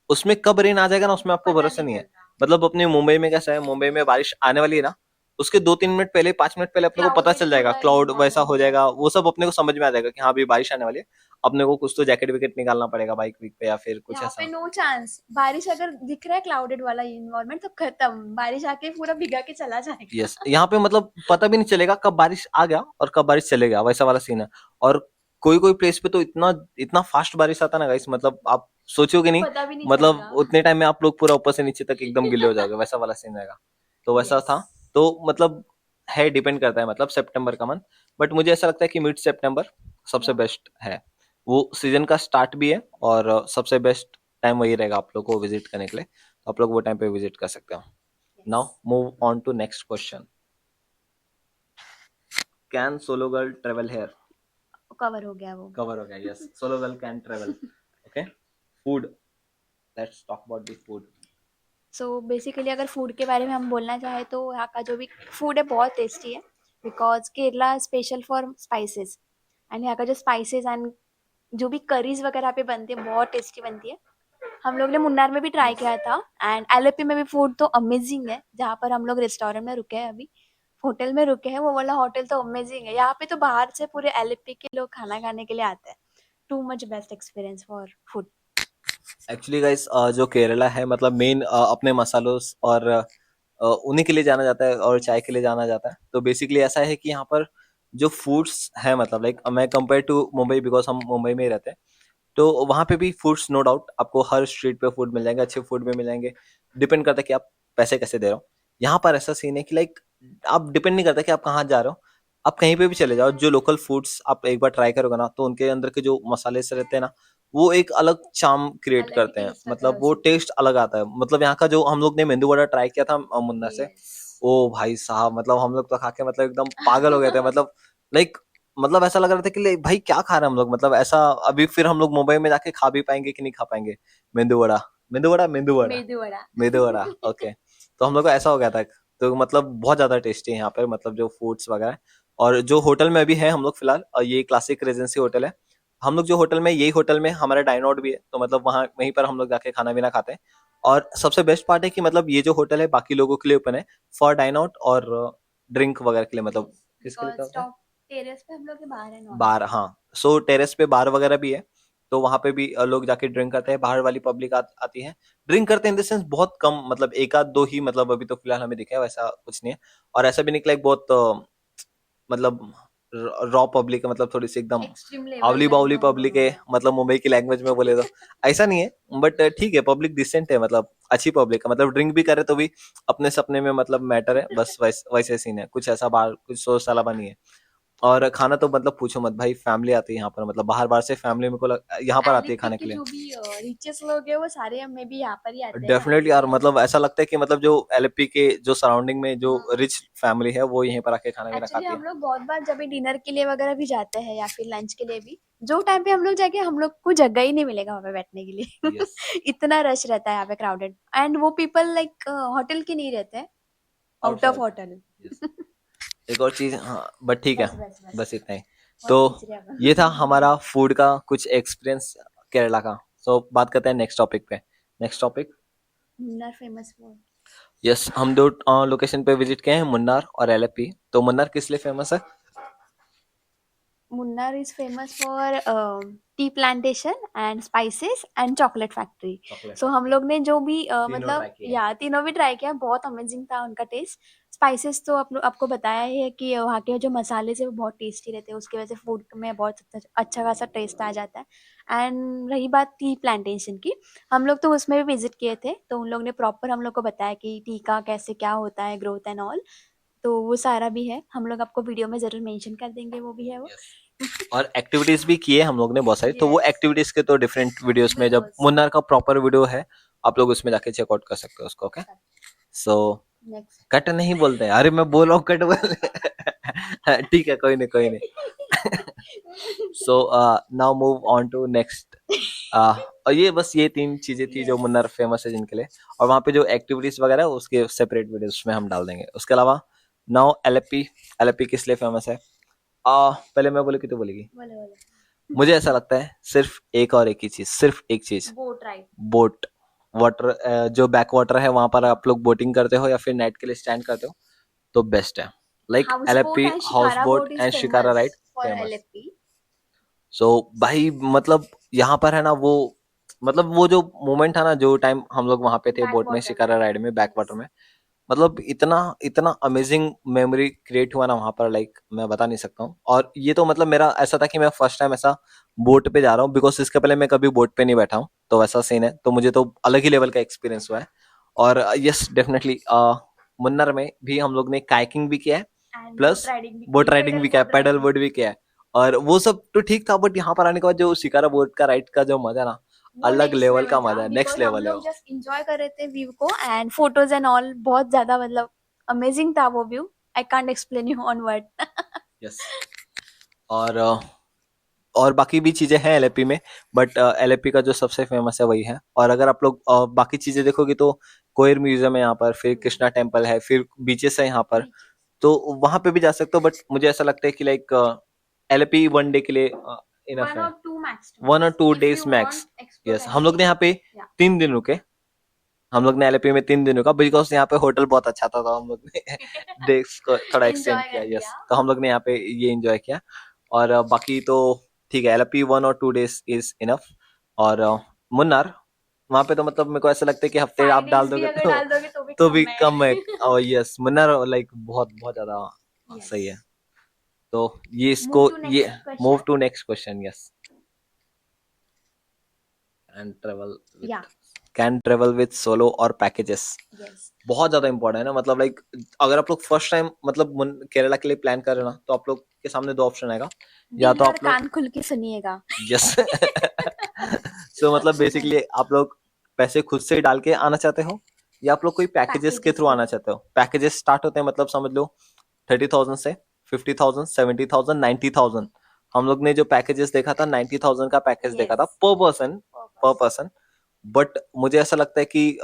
[SPEAKER 1] उसमें कब रेन आ जाएगा ना उसमें आपको
[SPEAKER 2] पता
[SPEAKER 1] भरोसा
[SPEAKER 2] नहीं
[SPEAKER 1] नहीं है।
[SPEAKER 2] चलता।
[SPEAKER 1] मतलब अपने मुंबई में कैसा है, मुंबई में बारिश आने वाली है ना, उसके 2-3 मिनट पहले 5 मिनट पहले अपने को पता
[SPEAKER 2] क्लाउडेड
[SPEAKER 1] चल जाएगा,
[SPEAKER 2] पूरा
[SPEAKER 1] क्लाउड वैसा
[SPEAKER 2] इन्वायरमेंट
[SPEAKER 1] हो
[SPEAKER 2] हो
[SPEAKER 1] जाएगा,
[SPEAKER 2] जाता
[SPEAKER 1] वो सब अपने को समझ में आ जाएगा कि हाँ अभी बारिश आने वाली है। अपने को कुछ तो जैकेट विकेट निकालना पड़ेगा बाइक वीक पे या फिर
[SPEAKER 2] है।
[SPEAKER 1] कुछ
[SPEAKER 2] यहाँ पे
[SPEAKER 1] ऐसा।
[SPEAKER 2] नो चांस, बारिश अगर दिख रहा है क्लाउडेड वाला इन्वायरमेंट तो खत्म, बारिश आके पूरा भिगा के चला जाएगा।
[SPEAKER 1] यस, यहाँ पे मतलब पता भी नहीं चलेगा कब बारिश आ गया और कब बारिश चले गया, वैसा वाला सीन है। और कोई कोई प्लेस पे तो इतना इतना फास्ट बारिश आता है ना गाइस, मतलब आप सोचोगे नहीं,
[SPEAKER 2] पता भी नहीं
[SPEAKER 1] मतलब
[SPEAKER 2] चलेगा।
[SPEAKER 1] उतने टाइम में आप लोग पूरा ऊपर से नीचे तक एकदम गिले हो जाओगे, वैसा वाला सीन रहेगा। तो वैसा
[SPEAKER 2] यस।
[SPEAKER 1] था। तो मतलब है, डिपेंड करता है मतलब सितंबर का मंथ। बट मुझे ऐसा लगता है कि मिड सितंबर सबसे
[SPEAKER 2] या
[SPEAKER 1] बेस्ट है, वो सीजन का स्टार्ट भी है, और सबसे बेस्ट टाइम वही रहेगा आप लोग को विजिट करने के लिए, तो आप लोग वो टाइम पे विजिट कर सकते हो।
[SPEAKER 2] Yes.
[SPEAKER 1] Now move on to next question. Can solo girl travel here.
[SPEAKER 2] Cover हो गया वो।
[SPEAKER 1] कवर हो गया, yes, solo girl can travel. Okay, food, let's talk about the food.
[SPEAKER 2] So basically अगर फूड के बारे में हम बोलना चाहें तो यहाँ का जो भी फूड है बहुत टेस्टी है, because Kerala special for spices. And यहाँ का जो स्पाइसेस एंड जो भी करीज वगैरह पे बनती है बहुत टेस्टी बनती है। हम लोग ने मुन्नार में भी ट्राई
[SPEAKER 1] यस,
[SPEAKER 2] किया था, एंड एलएपी में भी फूड तो अमेजिंग है। जहाँ पर हम लोग रेस्टोरेंट में रुके हैं अभी, होटल में रुके हैं, वो वाला होटल तो अमेजिंग है। यहाँ पे तो बाहर से पूरे एलएपी के लोग खाना खाने के लिए आते हैं। too much best experience for food.
[SPEAKER 1] Actually guys जो केरला है मतलब मेन अपने मसालों और उन्हीं के लिए जाना जाता है और चाय के लिए जाना जाता है। तो बेसिकली ऐसा है कि यहाँ पर जो फूड्स है मतलब लाइक मैं कंपेयर टू मुंबई बिकॉज हम मुंबई में ही रहते हैं, तो वहाँ पे भी फूड्स नो डाउट आपको हर स्ट्रीट पे फूड मिल जाएंगे, अच्छे फूड भी मिल जाएंगे। डिपेंड करता है कि आप पैसे कैसे दे रहे हो। यहाँ पर ऐसा सीन है कि लाइक आप डिपेंड नहीं करता कि आप कहाँ जा रहे हो, आप कहीं पे भी चले जाओ, जो लोकल फूड्स आप एक बार ट्राई करोगे ना तो उनके अंदर के जो मसाले से रहते हैं ना वो एक अलग चार्म क्रिएट
[SPEAKER 2] अलग ही
[SPEAKER 1] करते हैं,
[SPEAKER 2] टेस्ट आता है
[SPEAKER 1] मतलब वो
[SPEAKER 2] उसमें।
[SPEAKER 1] टेस्ट अलग आता है। मतलब यहाँ का जो हम लोग ने मेंदू वड़ा ट्राई किया था मुन्ना से,
[SPEAKER 2] Yes.
[SPEAKER 1] ओ भाई साहब मतलब हम लोग तो खा के मतलब एकदम पागल हो गए थे। मतलब लाइक मतलब ऐसा लग रहा था कि भाई क्या खा रहे हैं हम लोग, मतलब ऐसा। अभी फिर हम लोग मुंबई में जाके खा भी पाएंगे कि नहीं खा पाएंगे मेंदू वड़ा, मेंदू वड़ा, मेंदू वड़ा,
[SPEAKER 2] मेदू वड़ा।
[SPEAKER 1] मेंदू वड़ा। ओके, तो हम लोग को ऐसा हो गया था। तो मतलब बहुत ज्यादा टेस्टी है यहाँ पर, मतलब जो फूड्स वगैरह है। और जो होटल में अभी है हम लोग फिलहाल, ये क्लासिक रेजेंसी होटल है। हम लोग जो होटल में, यही होटल में हमारा डाइन आउट भी है, तो मतलब वहाँ वहीं पर हम लोग जाके खाना पीना खाते हैं। और सबसे बेस्ट पार्ट है कि मतलब ये जो होटल है बाकी लोगों के लिए ओपन है फॉर डाइन आउट और ड्रिंक वगैरह के लिए, मतलब किसके लिए क्या
[SPEAKER 2] बिकॉज
[SPEAKER 1] होता है,
[SPEAKER 2] टॉप टेरेस पे हम लोग के बाहर है
[SPEAKER 1] बार,
[SPEAKER 2] नॉर्मली।
[SPEAKER 1] हाँ। सो टेरेस पे बार वगैरह भी है, तो वहां पे भी लोग जाके ड्रिंक करते हैं। बाहर वाली पब्लिक आती है, ड्रिंक करते हैं इन द सेंस बहुत कम, मतलब एक आध दो ही, मतलब अभी तो फिलहाल हमें दिखे, वैसा कुछ नहीं है। और ऐसा भी निकला एक बहुत मतलब रॉ पब्लिक है, मतलब थोड़ी सी एकदम
[SPEAKER 2] एक्सट्रीम लेवल
[SPEAKER 1] आवली
[SPEAKER 2] में
[SPEAKER 1] बावली
[SPEAKER 2] नो नो
[SPEAKER 1] पब्लिक
[SPEAKER 2] नो
[SPEAKER 1] है,
[SPEAKER 2] नो।
[SPEAKER 1] मतलब मुंबई की लैंग्वेज में बोले तो ऐसा नहीं है। बट ठीक है, पब्लिक डिसेंट है, मतलब अच्छी पब्लिक है, मतलब ड्रिंक भी करे तो भी अपने सपने में, मतलब मैटर है बस, वैसे सीन है, कुछ ऐसा बाहर कुछ सोच सालाबा नहीं है। और खाना तो मतलब पूछो मत भाई, फैमिली आती है यहाँ पर, मतलब बाहर बाहर से फैमिली मेरे को यहाँ पर आती है
[SPEAKER 2] एलेपी
[SPEAKER 1] खाने
[SPEAKER 2] के
[SPEAKER 1] के लिए।
[SPEAKER 2] जो भी रिचेस्ट लोग हैं वो सारे में भी यहाँ पर ही आते हैं
[SPEAKER 1] डेफिनेटली यार, मतलब ऐसा लगता है कि मतलब जो एलपी के जो सराउंडिंग में जो
[SPEAKER 2] ना।
[SPEAKER 1] रिच फैमिली है वो यहीं पर आके खाना वाना
[SPEAKER 2] एक्चुअली
[SPEAKER 1] खाती है।
[SPEAKER 2] हम लोग बहुत बार जब भी डिनर के लिए वगैरह भी जाते हैं या फिर लंच के लिए भी, जो टाइम पे हम लोग जाके हम लोग को जगह ही नहीं मिलेगा वहाँ पे बैठने के लिए।
[SPEAKER 1] यस,
[SPEAKER 2] इतना रश रहता है यहाँ पे, क्राउडेड। एंड वो पीपल लाइक होटल के नहीं रहते, out of
[SPEAKER 1] outside.
[SPEAKER 2] Hotel.
[SPEAKER 1] Yes, एक और चीज, हाँ बट ठीक है,
[SPEAKER 2] बस बस बस,
[SPEAKER 1] बस इतना ही। तो
[SPEAKER 2] बहुत खींच रहे हैं
[SPEAKER 1] ये था
[SPEAKER 2] अब।
[SPEAKER 1] हमारा फूड का कुछ एक्सपीरियंस केरला का। सो बात करते हैं नेक्स्ट टॉपिक पे। Next topic,
[SPEAKER 2] Munnar famous food.
[SPEAKER 1] Yes, हम दो लोकेशन पे विजिट किए हैं, मुन्नार और एलपी। तो मुन्नार किस लिए फेमस है?
[SPEAKER 2] Munnar is famous for tea plantation and spices and chocolate factory.
[SPEAKER 1] Chocolate
[SPEAKER 2] सो हम
[SPEAKER 1] फैक्ट्री,
[SPEAKER 2] लोग ने जो भी
[SPEAKER 1] तीनों
[SPEAKER 2] मतलब
[SPEAKER 1] ट्राई किए हैं।
[SPEAKER 2] या तीनों भी ट्राई किया, बहुत अमेजिंग था उनका टेस्ट। स्पाइसेस तो आपको बताया ही है कि वहाँ के जो मसाले से वो बहुत टेस्टी रहते हैं, उसकी वजह से फूड में बहुत अच्छा खासा टेस्ट आ जाता है। एंड रही बात टी प्लांटेशन की, हम लोग तो उसमें भी विजिट किए थे, तो उन लोग ने प्रॉपर हम लोग को बताया कि टी का कैसे क्या होता है, ग्रोथ एंड ऑल। तो वो सारा भी है, हम लोग आपको वीडियो में जरूर मेंशन कर देंगे, वो भी है वो।
[SPEAKER 1] यस, और एक्टिविटीज भी किए हम लोग ने बहुत सारी, तो वो
[SPEAKER 2] यस,
[SPEAKER 1] एक्टिविटीज के तो डिफरेंट वीडियोस में, जब
[SPEAKER 2] वीडियोस।
[SPEAKER 1] मुन्नार का प्रॉपर वीडियो है आप लोग उसमें जाके चेकआउट कर सकते हो उसको। Okay, so
[SPEAKER 2] next.
[SPEAKER 1] कट नहीं बोलते हैं, अरे मैं बोल रहा हूँ कट बोल ठीक है, कोई नहीं कोई नहीं। So now move on to next. और ये बस ये तीन चीजें थी जो
[SPEAKER 2] यस।
[SPEAKER 1] मुन्नार फेमस है जिनके लिए। और वहाँ पे जो एक्टिविटीज वगैरह है उसके सेपरेट वीडियोस में हम डाल देंगे। उसके अलावा नाउ एलपी, एलपी किस लिए फेमस है? पहले मैं बोले कि तू बोलेगी?
[SPEAKER 2] बोले बोले।
[SPEAKER 1] मुझे ऐसा लगता है सिर्फ एक और एक ही चीज, सिर्फ एक चीज,
[SPEAKER 2] बोट राइड।
[SPEAKER 1] बोट, वाटर, जो बैक वाटर है वहां पर आप लोग बोटिंग करते हो या फिर नाइट के लिए स्टैंड करते हो तो बेस्ट है। Like
[SPEAKER 2] house boat
[SPEAKER 1] Alleppey
[SPEAKER 2] and
[SPEAKER 1] house
[SPEAKER 2] shikara
[SPEAKER 1] boat
[SPEAKER 2] boat is
[SPEAKER 1] and shikara
[SPEAKER 2] famous
[SPEAKER 1] ride
[SPEAKER 2] for
[SPEAKER 1] famous.
[SPEAKER 2] Alleppey.
[SPEAKER 1] So भाई मतलब यहाँ पर है ना वो, मतलब वो जो मोमेंट था ना, जो टाइम हम लोग वहां पे थे
[SPEAKER 2] बैक
[SPEAKER 1] बोट में
[SPEAKER 2] वाटर
[SPEAKER 1] शिकारा
[SPEAKER 2] में।
[SPEAKER 1] राइड में बैक वाटर
[SPEAKER 2] यस।
[SPEAKER 1] में, मतलब इतना इतना अमेजिंग मेमोरी क्रिएट हुआ ना वहां पर, लाइक मैं बता नहीं सकता हूँ। और ये तो मतलब मेरा ऐसा था कि मैं फर्स्ट टाइम ऐसा बोट पे जा रहा हूँ, बिकॉज इसके पहले मैं कभी बोट पे नहीं बैठा हूँ, तो वैसा सीन है, तो मुझे तो अलग ही लेवल का एक्सपीरियंस हुआ है। और यस डेफिनेटली मुन्नर में भी हम लोग ने काइकिंग भी किया है,
[SPEAKER 2] एंड बोट
[SPEAKER 1] प्लस
[SPEAKER 2] राइडिंग भी की,
[SPEAKER 1] बोट राइडिंग
[SPEAKER 2] पेडल
[SPEAKER 1] भी किया है,
[SPEAKER 2] बोट
[SPEAKER 1] पैडल
[SPEAKER 2] राइडिंग।
[SPEAKER 1] बोट भी किया है। और वो सब तो ठीक था, बट यहाँ पर आने के बाद जो शिकारा बोट का राइड का जो मजा ना,
[SPEAKER 2] वो
[SPEAKER 1] अलग
[SPEAKER 2] नेक्स्ट
[SPEAKER 1] लेवल
[SPEAKER 2] लेवल
[SPEAKER 1] का
[SPEAKER 2] था,
[SPEAKER 1] मजा है, नेक्स्ट
[SPEAKER 2] बिकॉज हम
[SPEAKER 1] लेवल है
[SPEAKER 2] लोग
[SPEAKER 1] वो।
[SPEAKER 2] जस्ट इंजॉय कर रहे थे व्यू को, एंड फोटोज एंड ऑल, बहुत ज्यादा मतलब अमेजिंग था वो view. I can't explain you on word.
[SPEAKER 1] Yes, और और बाकी भी चीजें हैं एलएपी में, बट एलएपी का जो सबसे फेमस है वही है। और अगर आप लोग बाकी चीजें देखोगे तो कोयर म्यूजियम है यहाँ पर, फिर कृष्णा टेम्पल है, फिर बीचेस है यहाँ पर,
[SPEAKER 2] बीच।
[SPEAKER 1] तो वहां पे भी जा सकते हो। बट मुझे ऐसा लगता है कि लाइक एलएपी वन डे के लिए इनफ
[SPEAKER 2] वन
[SPEAKER 1] है,
[SPEAKER 2] और टू मैक्स टू
[SPEAKER 1] 1 और 2
[SPEAKER 2] max, if
[SPEAKER 1] days
[SPEAKER 2] you
[SPEAKER 1] max.
[SPEAKER 2] Want explore
[SPEAKER 1] yes, हम लोग ने
[SPEAKER 2] एवरीथिंग।
[SPEAKER 1] यहाँ पे
[SPEAKER 2] या
[SPEAKER 1] 3 दिन रुके। हम लोग ने एलएपी में 3 दिन रुका, बिकॉज यहाँ पे होटल बहुत अच्छा था, तो हम लोग ने डेस्क को थोड़ा एक्सटेंड
[SPEAKER 2] एंजॉय
[SPEAKER 1] किया।
[SPEAKER 2] कर
[SPEAKER 1] यस,
[SPEAKER 2] लिया।
[SPEAKER 1] तो हम लोग ने यहाँ पे ये एंजॉय किया। और बाकी तो ठीक है, एलपी 1 और 2 days इज इनफ। और मुन्नार, वहां पे तो मतलब मेरे को ऐसा लगता है कि हफ्ते आप
[SPEAKER 2] 5
[SPEAKER 1] डाल
[SPEAKER 2] days भी
[SPEAKER 1] दोगे
[SPEAKER 2] अगर डाल दोगे तो भी
[SPEAKER 1] तो भी
[SPEAKER 2] कम है।
[SPEAKER 1] कम है। और यस, मुन्नार लाइक बहुत बहुत ज्यादा
[SPEAKER 2] यस।
[SPEAKER 1] सही है। तो ये
[SPEAKER 2] मूव
[SPEAKER 1] इसको
[SPEAKER 2] टू
[SPEAKER 1] ये
[SPEAKER 2] next
[SPEAKER 1] move
[SPEAKER 2] question.
[SPEAKER 1] To next question. Yes. Can travel
[SPEAKER 2] या।
[SPEAKER 1] With can travel with solo और पैकेजेस।
[SPEAKER 2] यस।
[SPEAKER 1] बहुत ज्यादा इंपॉर्टेंट है ना, मतलब लाइक अगर आप लोग फर्स्ट टाइम मतलब केरला के लिए प्लान कर रहे हो ना, तो आप लोग के सामने दो ऑप्शन आएगा। या
[SPEAKER 2] दिल
[SPEAKER 1] तो
[SPEAKER 2] और
[SPEAKER 1] आप लोग
[SPEAKER 2] कान खुल के सुनिएगा।
[SPEAKER 1] यस सो मतलब बेसिकली आप लोग पैसे खुद से डाल के आना चाहते हो, या आप लोग कोई पैकेजेस के
[SPEAKER 2] पैकेजेस
[SPEAKER 1] थ्रू
[SPEAKER 2] के
[SPEAKER 1] आना
[SPEAKER 2] थ्रू।
[SPEAKER 1] चाहते हो। पैकेजेस स्टार्ट होते हैं मतलब समझ लो 30,000 से, 50,000, 70,000, 90,000। हम लोग ने जो पैकेजेस देखा था 90,000 का पैकेज देखा था
[SPEAKER 2] यस।
[SPEAKER 1] पर पर्सन। पर
[SPEAKER 2] पर्पस।
[SPEAKER 1] पर्सन। बट मुझे ऐसा लगता है कि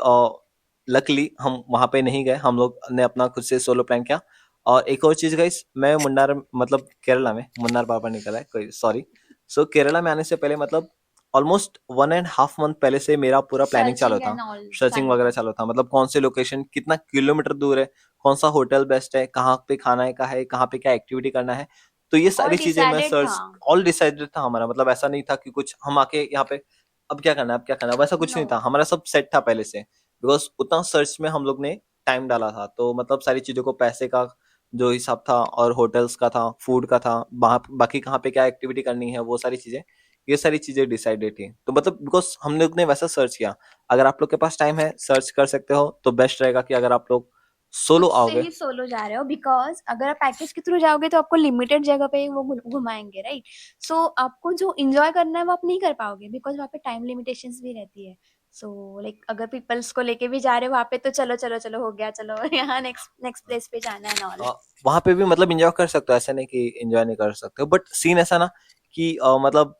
[SPEAKER 1] लकली हम वहां पे नहीं गए, हम लोग ने अपना खुद से सोलो प्लान किया। और एक और चीज गाइस, मैं मुन्नार मतलब केरला में, मुन्नार बार बार निकला है कोई सॉरी। सो केरला में आने से पहले मतलब ऑलमोस्ट 1.5 मंथ पहले से मेरा पूरा प्लानिंग चालू
[SPEAKER 2] सर्चिंग
[SPEAKER 1] था।
[SPEAKER 2] एंड ऑल
[SPEAKER 1] सर्चिंग
[SPEAKER 2] चालू
[SPEAKER 1] वगैरह
[SPEAKER 2] था।
[SPEAKER 1] चालू था, मतलब कौन से लोकेशन कितना किलोमीटर दूर है, कौन सा होटल बेस्ट है, कहाँ पे खाना का है, कहाँ पे क्या एक्टिविटी करना है। तो ये
[SPEAKER 2] ऑल
[SPEAKER 1] सारी चीजें मैं
[SPEAKER 2] डिसाइडेड था।
[SPEAKER 1] सर्च, ऑल डिसाइडेड था हमारा, मतलब ऐसा नहीं था कि कुछ हम आके यहाँ पे अब क्या करना है, अब क्या करना है, वैसा कुछ
[SPEAKER 2] नो।
[SPEAKER 1] नहीं था, हमारा सब सेट था पहले से। बिकॉज उतना सर्च में हम लोग ने टाइम डाला था, तो मतलब सारी चीजों को, पैसे का जो हिसाब था और होटल्स का था, फूड का था, बाकी कहाँ पे क्या एक्टिविटी करनी है, वो सारी चीजें, ये सारी चीजें डिसाइडेड थी। तो मतलब बिकॉज हम लोग ने वैसा सर्च किया। अगर आप लोग के पास टाइम है, सर्च कर सकते हो, तो बेस्ट रहेगा कि अगर आप लोग सोलो
[SPEAKER 2] खुद से
[SPEAKER 1] आओगे।
[SPEAKER 2] ही सोलो जा रहे हो, बिकॉज अगर आप पैकेज के थ्रू जाओगे तो आपको लिमिटेड जगह पे ही वो घुमाएंगे, राइट। सो आपको जो इंजॉय करना है वो आप नहीं कर पाओगे, बिकॉज वहाँ पे टाइम लिमिटेशंस भी रहती है। सो लाइक अगर पीपल्स को लेके भी जा रहे हो वहाँ पे, तो चलो चलो चलो हो गया, चलो यहाँ नेक्स्ट नेक्स्ट प्लेस पे जाना है ऑल।
[SPEAKER 1] वहां पे भी मतलब एंजॉय कर सकते हो, ऐसा नहीं कि एंजॉय नहीं कर सकते हो, बट सीन ऐसा ना कि मतलब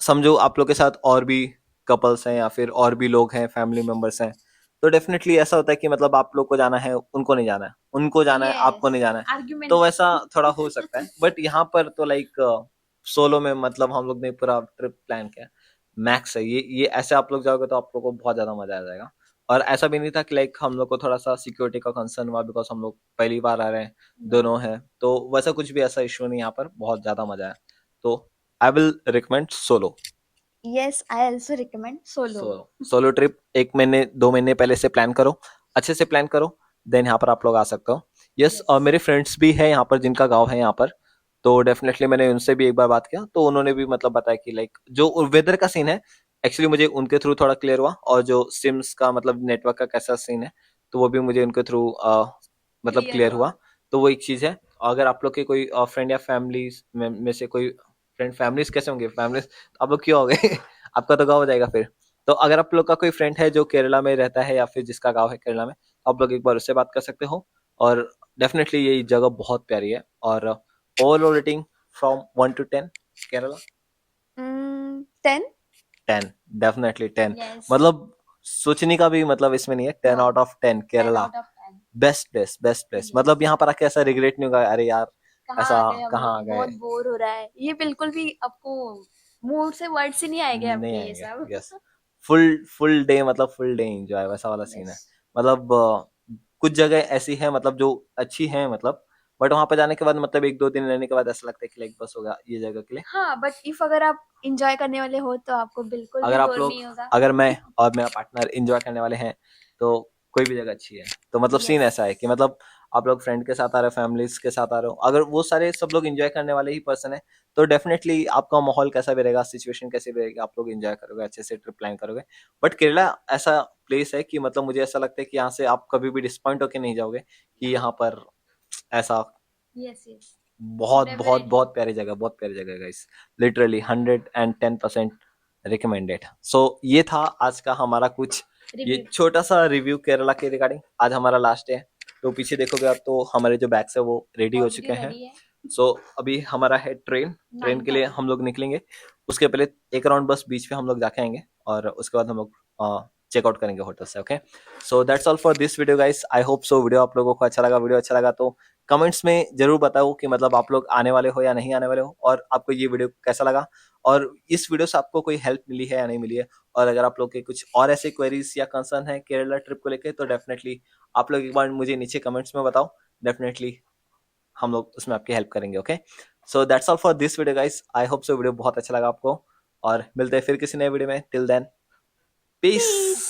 [SPEAKER 1] समझो आप लोग के साथ और भी कपल्स हैं या फिर और भी लोग हैं, फैमिली मेंबर्स हैं, तो डेफिनेटली ऐसा होता है कि मतलब आप लोग को जाना है, उनको नहीं जाना है, उनको जाना है, आपको
[SPEAKER 2] यस।
[SPEAKER 1] नहीं जाना है। तो
[SPEAKER 2] आर्ग्यूमेंट।
[SPEAKER 1] वैसा थोड़ा हो सकता है, बट यहाँ पर तो लाइक सोलो में मतलब हम लोग ने पूरा ट्रिप प्लान किया। मैक्स है ये ऐसे आप लोग जाओगे तो आप लोग को बहुत ज्यादा मजा आ जाएगा। और ऐसा भी नहीं था कि लाइक हम लोग को थोड़ा सा सिक्योरिटी का कंसर्न हुआ, बिकॉज हम लोग पहली बार आ रहे हैं,
[SPEAKER 2] नो।
[SPEAKER 1] दोनों हैं, तो वैसा कुछ भी ऐसा इशू नहीं, यहाँ पर बहुत ज्यादा मजा है। तो I will recommend solo.
[SPEAKER 2] Yes, I also recommend solo.
[SPEAKER 1] Solo trip 1 महीने 2 महीने पहले से प्लान करो, अच्छे से प्लान करो, देन यहाँ पर आप लोग आ सकते हो। Yes,
[SPEAKER 2] yes.
[SPEAKER 1] और मेरे फ्रेंड्स भी हैं यहाँ पर जिनका गांव है यहाँ पर, तो डेफिनेटली मैंने उनसे भी एक बार बात किया, तो उन्होंने भी मतलब बताया कि लाइक जो वेदर का सीन है, एक्चुअली मुझे उनके थ्रू थोड़ा क्लियर हुआ, और जो सिम्स का मतलब नेटवर्क का कैसा सीन है, तो वो भी मुझे उनके थ्रू मतलब
[SPEAKER 2] क्लियर
[SPEAKER 1] क्लियर
[SPEAKER 2] हुआ।
[SPEAKER 1] हुआ। तो वो एक चीज़ है। अगर आप लोग के कोई फ्रेंड या फैमिली में से कोई फ्रेंड, फैमिलीज कैसे होंगे, फैमिलीज आप लोग क्यों हो गए आपका तो गाँव हो जाएगा फिर। तो अगर आप लोग का कोई फ्रेंड है जो केरला में रहता है या फिर जिसका गांव है केरला में, तो आप लोग एक बार उससे बात कर सकते हो। और डेफिनेटली ये जगह बहुत प्यारी है। और overall rating from 1 to 10 Kerala.
[SPEAKER 2] 10।
[SPEAKER 1] 10, definitely 10।
[SPEAKER 2] Yes.
[SPEAKER 1] मतलब सोचने का भी मतलब इसमें नहीं है,
[SPEAKER 2] no.
[SPEAKER 1] 10 out of 10
[SPEAKER 2] 10
[SPEAKER 1] Kerala.
[SPEAKER 2] Out of 10।
[SPEAKER 1] Best place, best place, मतलब
[SPEAKER 2] यस।
[SPEAKER 1] यहाँ पर आके ऐसा रिग्रेट नहीं होगा, अरे यार
[SPEAKER 2] कहाँ
[SPEAKER 1] ऐसा
[SPEAKER 2] आ गए हम
[SPEAKER 1] कहाँ आ
[SPEAKER 2] लोग,
[SPEAKER 1] गए।
[SPEAKER 2] बहुत बोर हो रहा है, ये बिल्कुल भी आपको मुंह से वर्ड्स ही नहीं आएंगे
[SPEAKER 1] नहीं
[SPEAKER 2] आपके ये
[SPEAKER 1] आएंगे।
[SPEAKER 2] सब।
[SPEAKER 1] यस, फुल फुल डे, मतलब फुल डे एंजॉय, वैसा वाला सीन
[SPEAKER 2] यस।
[SPEAKER 1] है। मतलब कुछ जगह ऐसी है मतलब जो अच्छी है, मतलब बट वहां पे जाने के बाद मतलब 1 2 दिन रहने के बाद ऐसा लगता है कि लाइक बस हो गया ये जगह के लिए।
[SPEAKER 2] हाँ, बट इफ अगर आप इंजॉय करने वाले हो तो आपको बिल्कुल भी
[SPEAKER 1] अगर आप
[SPEAKER 2] बोर
[SPEAKER 1] लोग,
[SPEAKER 2] नहीं होगा।
[SPEAKER 1] अगर मैं और मेरा पार्टनर एंजॉय करने वाले हैं, तो कोई भी जगह अच्छी है। तो मतलब सीन
[SPEAKER 2] यस।
[SPEAKER 1] ऐसा है कि मतलब आप लोग फ्रेंड के साथ आ रहे हो, फैमिलीज के साथ आ रहे हो, अगर वो सारे सब लोग एंजॉय करने वाले ही पर्सन है, तो डेफिनेटली आपका माहौल कैसा भी रहेगा, सिचुएशन कैसी भी रहेगी, आप लोग एंजॉय करोगे, अच्छे से ट्रिप प्लान करोगे। बट केरला ऐसा प्लेस है कि मतलब मुझे ऐसा लगता है कि यहाँ से आप कभी भी डिसपॉइंट होके नहीं जाओगे, कि यहाँ पर ऐसा
[SPEAKER 2] यस। यस।
[SPEAKER 1] बहुत बहुत
[SPEAKER 2] डेफिनेटली।
[SPEAKER 1] बहुत प्यारी जगह, बहुत प्यारी जगह गाइस। Literally 110% recommended. सो ये था आज का हमारा कुछ ये
[SPEAKER 2] रिव्यू।
[SPEAKER 1] छोटा सा रिव्यू केरला के रिगार्डिंग। आज हमारा लास्ट है, तो पीछे देखोगे आप तो हमारे जो बैग्स है वो रेडी हो
[SPEAKER 2] ऑलरेडी
[SPEAKER 1] चुके हैं।
[SPEAKER 2] रेडी है।
[SPEAKER 1] सो अभी हमारा है ट्रेन, ट्रेन के लिए
[SPEAKER 2] 9:30।
[SPEAKER 1] हम लोग निकलेंगे। उसके पहले एक राउंड बस बीच पे हम लोग जाके आएंगे, और उसके बाद हम लोग चेकआउट करेंगे होटल से। Okay, so that's all for this video guys. I hope so video आप लोगों को अच्छा लगा। वीडियो अच्छा लगा तो कमेंट्स में जरूर बताओ कि मतलब आप लोग आने वाले हो या नहीं आने वाले हो, और आपको ये वीडियो कैसा लगा, और इस वीडियो से आपको कोई हेल्प मिली है या नहीं मिली है। और अगर आप लोग के कुछ और ऐसे क्वेरीज या कंसर्न है केरला ट्रिप को लेके, तो डेफिनेटली आप लोग एक बार मुझे नीचे कमेंट्स में बताओ। डेफिनेटली हम लोग उसमें आपकी हेल्प करेंगे। Okay, so that's all for this video guys, I hope so video बहुत अच्छा लगा आपको, और मिलते हैं फिर किसी नए वीडियो में। Till then, piece.